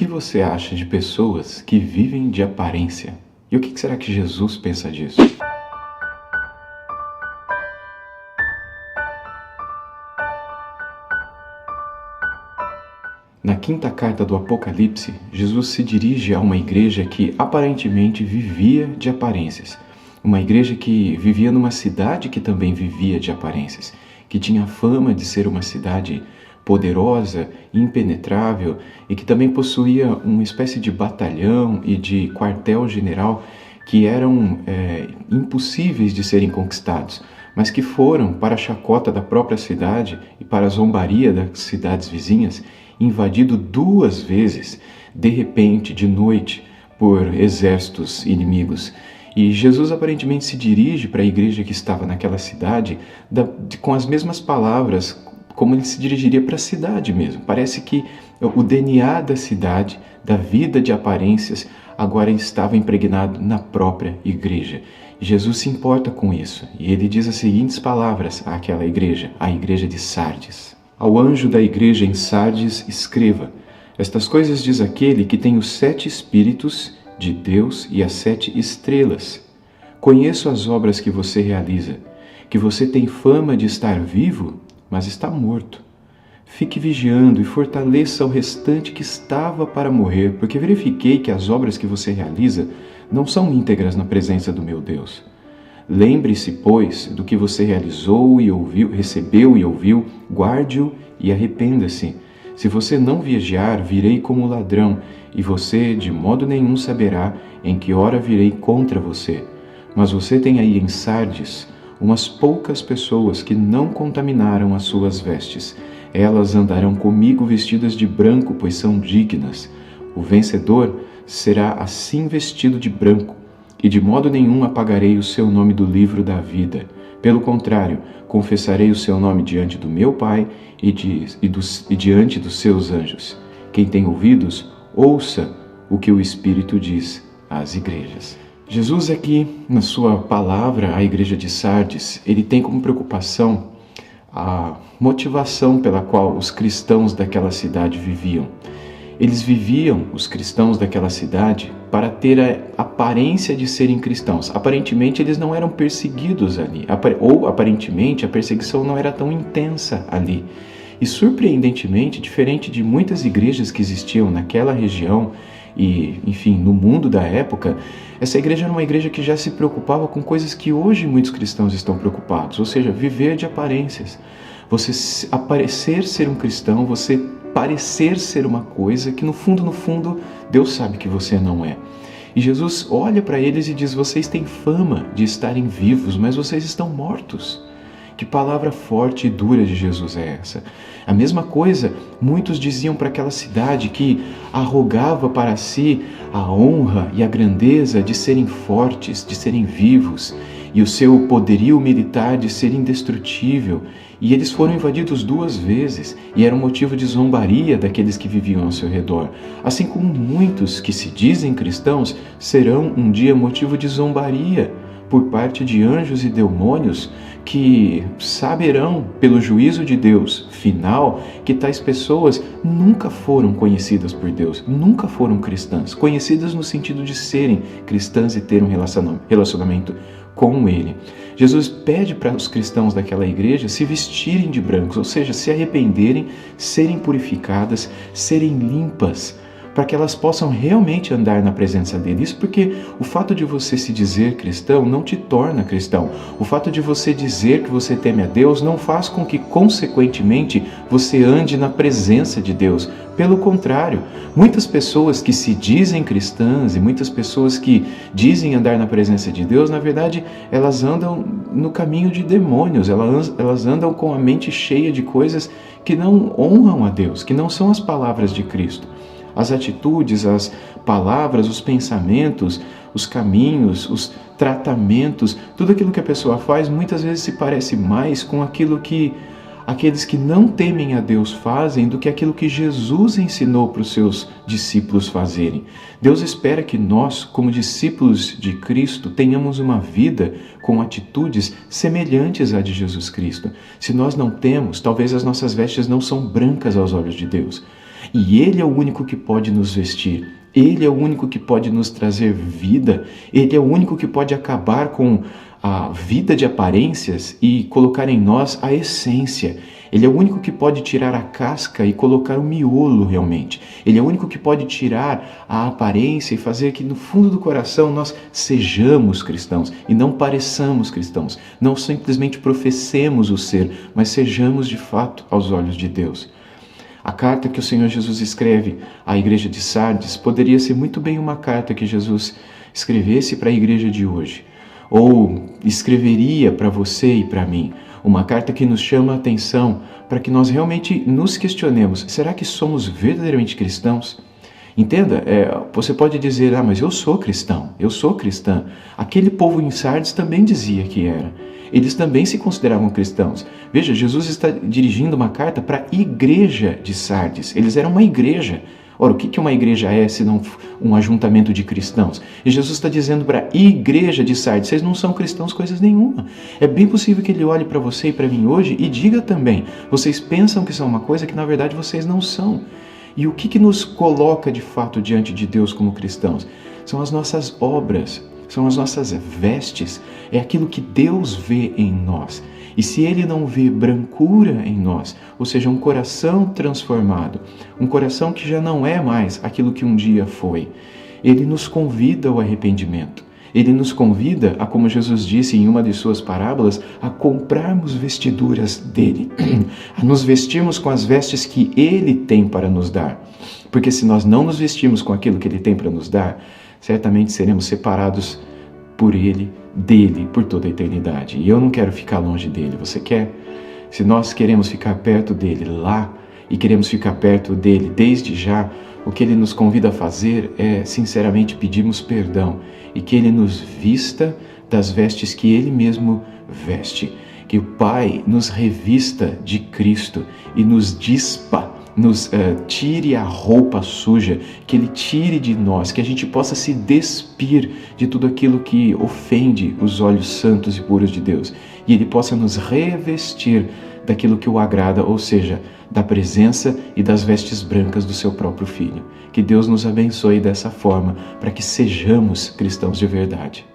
que você acha de pessoas que vivem de aparência? E o que será que Jesus pensa disso? Na quinta carta do Apocalipse, Jesus se dirige a uma igreja que aparentemente vivia de aparências. Uma igreja que vivia numa cidade que também vivia de aparências, que tinha fama de ser uma cidade poderosa, impenetrável e que também possuía uma espécie de batalhão e de quartel-general que eram impossíveis de serem conquistados, mas que foram, para a chacota da própria cidade e para a zombaria das cidades vizinhas, invadido 2 vezes, de repente, de noite, por exércitos inimigos. E Jesus aparentemente se dirige para a igreja que estava naquela cidade com as mesmas palavras, como ele se dirigiria para a cidade mesmo. Parece que o DNA da cidade, da vida de aparências, agora estava impregnado na própria igreja. Jesus se importa com isso e ele diz as seguintes palavras àquela igreja, a igreja de Sardes. Ao anjo da igreja em Sardes escreva: estas coisas diz aquele que tem os 7 Espíritos de Deus e as 7 estrelas. Conheço as obras que você realiza, que você tem fama de estar vivo, mas está morto. Fique vigiando e fortaleça o restante que estava para morrer, porque verifiquei que as obras que você realiza não são íntegras na presença do meu Deus. Lembre-se, pois, do que você realizou e ouviu, recebeu e ouviu, guarde-o e arrependa-se. Se você não vigiar, virei como ladrão, e você de modo nenhum saberá em que hora virei contra você. Mas você tem aí em Sardes umas poucas pessoas que não contaminaram as suas vestes. Elas andarão comigo vestidas de branco, pois são dignas. O vencedor será assim vestido de branco, e de modo nenhum apagarei o seu nome do livro da vida. Pelo contrário, confessarei o seu nome diante do meu Pai e diante dos seus anjos. Quem tem ouvidos, ouça o que o Espírito diz às igrejas. Jesus aqui, na sua palavra à igreja de Sardes, ele tem como preocupação a motivação pela qual os cristãos daquela cidade viviam. Eles viviam, os cristãos daquela cidade, para ter a aparência de serem cristãos. Aparentemente, eles não eram perseguidos ali, ou aparentemente a perseguição não era tão intensa ali. E surpreendentemente, diferente de muitas igrejas que existiam naquela região e, enfim, no mundo da época, essa igreja era uma igreja que já se preocupava com coisas que hoje muitos cristãos estão preocupados, ou seja, viver de aparências. Você aparecer ser um cristão, você parecer ser uma coisa que no fundo, Deus sabe que você não é. E Jesus olha para eles e diz: vocês têm fama de estarem vivos, mas vocês estão mortos. Que palavra forte e dura de Jesus é essa? A mesma coisa, muitos diziam para aquela cidade que arrogava para si a honra e a grandeza de serem fortes, de serem vivos, e o seu poderio militar de ser indestrutível. E eles foram invadidos 2 vezes e era um motivo de zombaria daqueles que viviam ao seu redor. Assim como muitos que se dizem cristãos serão um dia motivo de zombaria por parte de anjos e demônios que saberão, pelo juízo de Deus final, que tais pessoas nunca foram conhecidas por Deus, nunca foram cristãs, conhecidas no sentido de serem cristãs e ter um relacionamento com Ele. Jesus pede para os cristãos daquela igreja se vestirem de brancos, ou seja, se arrependerem, serem purificadas, serem limpas, para que elas possam realmente andar na presença dele. Isso porque o fato de você se dizer cristão não te torna cristão. O fato de você dizer que você teme a Deus não faz com que, consequentemente, você ande na presença de Deus. Pelo contrário, muitas pessoas que se dizem cristãs e muitas pessoas que dizem andar na presença de Deus, na verdade, elas andam no caminho de demônios, elas andam com a mente cheia de coisas que não honram a Deus, que não são as palavras de Cristo. As atitudes, as palavras, os pensamentos, os caminhos, os tratamentos, tudo aquilo que a pessoa faz muitas vezes se parece mais com aquilo que aqueles que não temem a Deus fazem do que aquilo que Jesus ensinou para os seus discípulos fazerem. Deus espera que nós, como discípulos de Cristo, tenhamos uma vida com atitudes semelhantes à de Jesus Cristo. Se nós não temos, talvez as nossas vestes não são brancas aos olhos de Deus. E Ele é o único que pode nos vestir. Ele é o único que pode nos trazer vida. Ele é o único que pode acabar com a vida de aparências e colocar em nós a essência. Ele é o único que pode tirar a casca e colocar o miolo realmente. Ele é o único que pode tirar a aparência e fazer que no fundo do coração nós sejamos cristãos e não pareçamos cristãos. Não simplesmente professemos o ser, mas sejamos de fato aos olhos de Deus. A carta que o Senhor Jesus escreve à igreja de Sardes poderia ser muito bem uma carta que Jesus escrevesse para a igreja de hoje. Ou escreveria para você e para mim. Uma carta que nos chama a atenção para que nós realmente nos questionemos. Será que somos verdadeiramente cristãos? Entenda, você pode dizer, mas eu sou cristão, eu sou cristã. Aquele povo em Sardes também dizia que era. Eles também se consideravam cristãos. Veja, Jesus está dirigindo uma carta para a igreja de Sardes. Eles eram uma igreja. Ora, o que uma igreja é se não um ajuntamento de cristãos? E Jesus está dizendo para a igreja de Sardes, vocês não são cristãos coisas nenhuma. É bem possível que ele olhe para você e para mim hoje e diga também, vocês pensam que são uma coisa que na verdade vocês não são. E o que nos coloca de fato diante de Deus como cristãos? São as nossas obras, são as nossas vestes, é aquilo que Deus vê em nós. E se Ele não vê brancura em nós, ou seja, um coração transformado, um coração que já não é mais aquilo que um dia foi, Ele nos convida ao arrependimento. Ele nos convida a, como Jesus disse em uma de suas parábolas, a comprarmos vestiduras dele, a nos vestirmos com as vestes que Ele tem para nos dar. Porque se nós não nos vestirmos com aquilo que Ele tem para nos dar, certamente seremos separados por Ele, dele, por toda a eternidade. E eu não quero ficar longe dele, você quer? Se nós queremos ficar perto dele lá, e queremos ficar perto dele desde já, o que ele nos convida a fazer é, sinceramente, pedirmos perdão e que ele nos vista das vestes que ele mesmo veste. Que o Pai nos revista de Cristo e nos dispa, nos tire a roupa suja, que Ele tire de nós, que a gente possa se despir de tudo aquilo que ofende os olhos santos e puros de Deus. E Ele possa nos revestir daquilo que o agrada, ou seja, da presença e das vestes brancas do seu próprio Filho. Que Deus nos abençoe dessa forma, para que sejamos cristãos de verdade.